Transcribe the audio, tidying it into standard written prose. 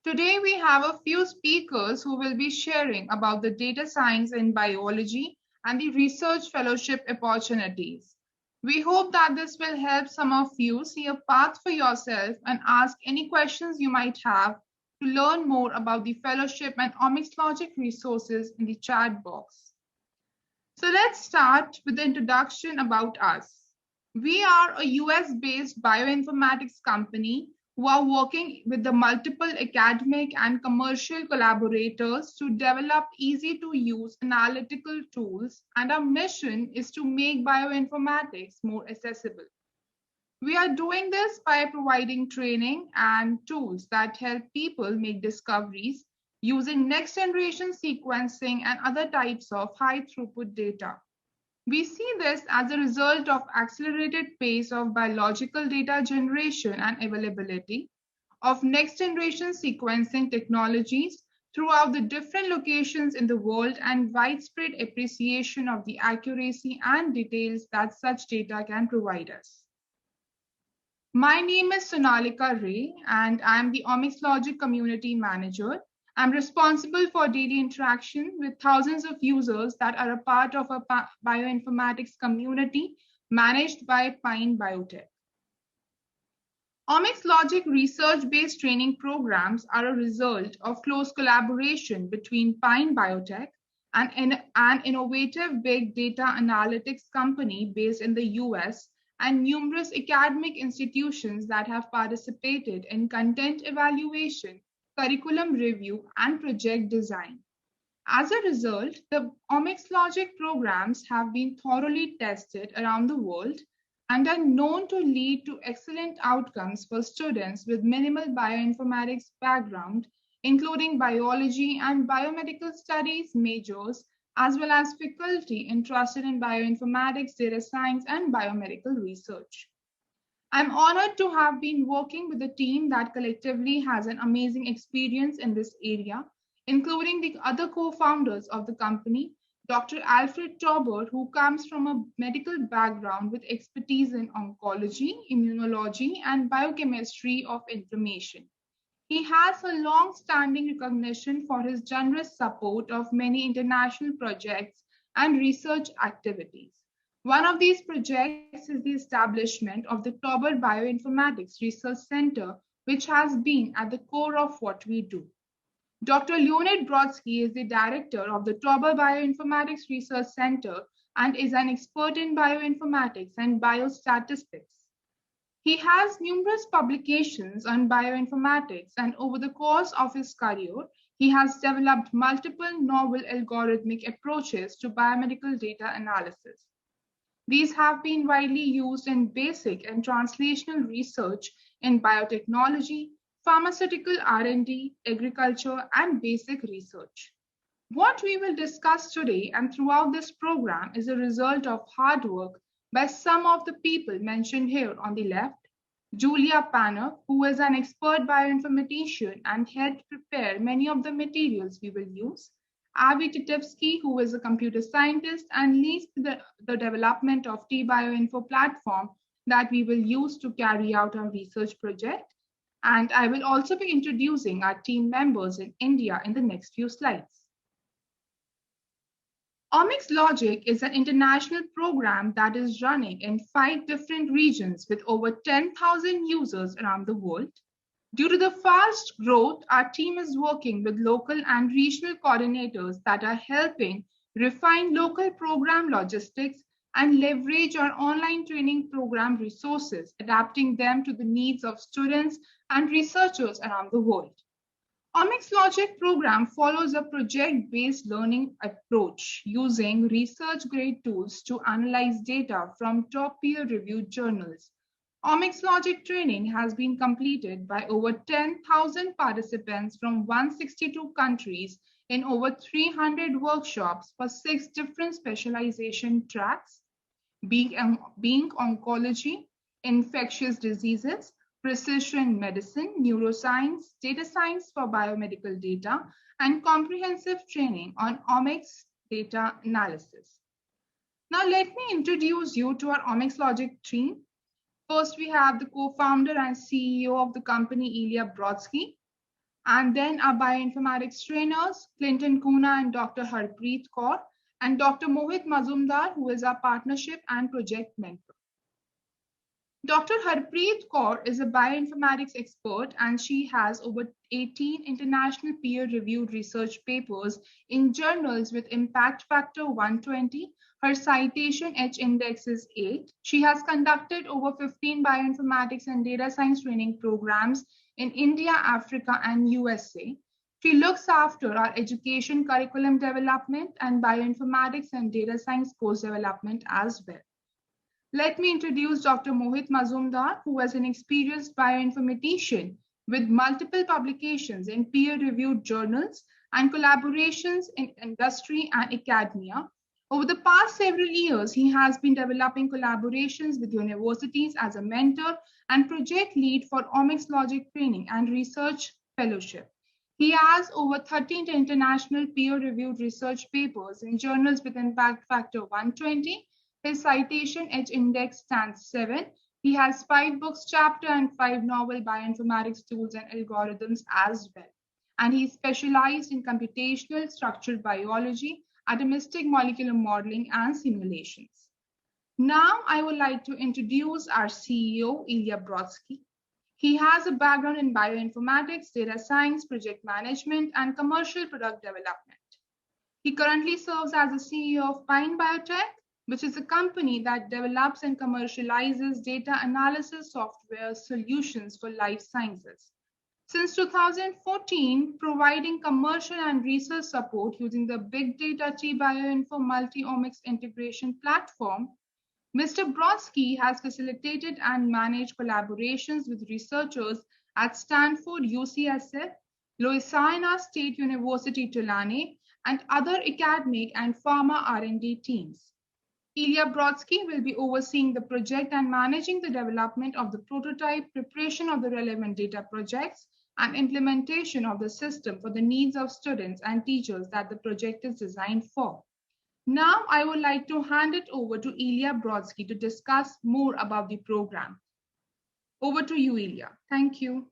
Today we have a few speakers who will be sharing about the data science in biology and the research fellowship opportunities. We hope that this will help some of you see a path for yourself and ask any questions you might have to learn more about the fellowship and Omics Logic resources in the chat box. So let's start with the introduction about us. We are a US-based bioinformatics company who are working with the multiple academic and commercial collaborators to develop easy-to-use analytical tools, and our mission is to make bioinformatics more accessible. We are doing this by providing training and tools that help people make discoveries using next-generation sequencing and other types of high-throughput data. We see this as a result of accelerated pace of biological data generation and availability of next-generation sequencing technologies throughout the different locations in the world and widespread appreciation of the accuracy and details that such data can provide us. My name is Sonalika Ray, and I'm the Omics Logic Community Manager. I'm responsible for daily interaction with thousands of users that are a part of a bioinformatics community managed by Pine Biotech. Omics Logic research-based training programs are a result of close collaboration between Pine Biotech and an innovative big data analytics company based in the US and numerous academic institutions that have participated in content evaluation, curriculum review, and project design. As a result, the Omics Logic programs have been thoroughly tested around the world and are known to lead to excellent outcomes for students with minimal bioinformatics background, including biology and biomedical studies majors, as well as faculty interested in bioinformatics, data science, and biomedical research. I'm honored to have been working with a team that collectively has an amazing experience in this area, including the other co-founders of the company, Dr. Alfred Tauber, who comes from a medical background with expertise in oncology, immunology, and biochemistry of inflammation. He has a long-standing recognition for his generous support of many international projects and research activities. One of these projects is the establishment of the Tauber Bioinformatics Research Center, which has been at the core of what we do. Dr. Leonid Brodsky is the director of the Tauber Bioinformatics Research Center and is an expert in bioinformatics and biostatistics. He has numerous publications on bioinformatics, and over the course of his career, he has developed multiple novel algorithmic approaches to biomedical data analysis. These have been widely used in basic and translational research in biotechnology, pharmaceutical R&D, agriculture, and basic research. What we will discuss today and throughout this program is a result of hard work by some of the people mentioned here on the left. Julia Panner, who is an expert bioinformatician and helped prepare many of the materials we will use. Avi Titevsky, who is a computer scientist and leads the development of T-Bioinfo platform that we will use to carry out our research project. And I will also be introducing our team members in India in the next few slides. Omics Logic is an international program that is running in 5 different regions with over 10,000 users around the world. Due to the fast growth, our team is working with local and regional coordinators that are helping refine local program logistics and leverage our online training program resources, adapting them to the needs of students and researchers around the world. Omics Logic program follows a project-based learning approach using research-grade tools to analyze data from top peer-reviewed journals. Omics Logic training has been completed by over 10,000 participants from 162 countries in over 300 workshops for 6 different specialization tracks, being oncology, infectious diseases, precision medicine, neuroscience, data science for biomedical data, and comprehensive training on omics data analysis. Now let me introduce you to our Omics Logic team. First, we have the co-founder and CEO of the company, Ilya Brodsky. And then our bioinformatics trainers, Clinton Kuna and Dr. Harpreet Kaur, and Dr. Mohit Mazumdar, who is our partnership and project mentor. Dr. Harpreet Kaur is a bioinformatics expert, and she has over 18 international peer-reviewed research papers in journals with impact factor 120. Her citation H-index is 8. She has conducted over 15 bioinformatics and data science training programs in India, Africa, and USA. She looks after our education curriculum development and bioinformatics and data science course development as well. Let me introduce Dr. Mohit Mazumdar, who is an experienced bioinformatician with multiple publications in peer-reviewed journals and collaborations in industry and academia. Over the past several years, he has been developing collaborations with universities as a mentor and project lead for Omics Logic Training and Research Fellowship. He has over 13 international peer-reviewed research papers in journals with impact factor 120. His citation H-index stands 7. He has 5 books chapter and 5 novel bioinformatics tools and algorithms as well. And he specialized in computational structural biology, atomistic molecular modeling, and simulations. Now I would like to introduce our CEO, Ilya Brodsky. He has a background in bioinformatics, data science, project management, and commercial product development. He currently serves as the CEO of Pine Biotech, which is a company that develops and commercializes data analysis software solutions for life sciences. Since 2014, providing commercial and research support using the Big Data T-Bioinfo multi-omics integration platform, Mr. Brodsky has facilitated and managed collaborations with researchers at Stanford UCSF, Louisiana State University Tulane, and other academic and pharma R&D teams. Ilya Brodsky will be overseeing the project and managing the development of the prototype, preparation of the relevant data projects, and implementation of the system for the needs of students and teachers that the project is designed for. Now, I would like to hand it over to Ilya Brodsky to discuss more about the program. Over to you, Ilya. Thank you.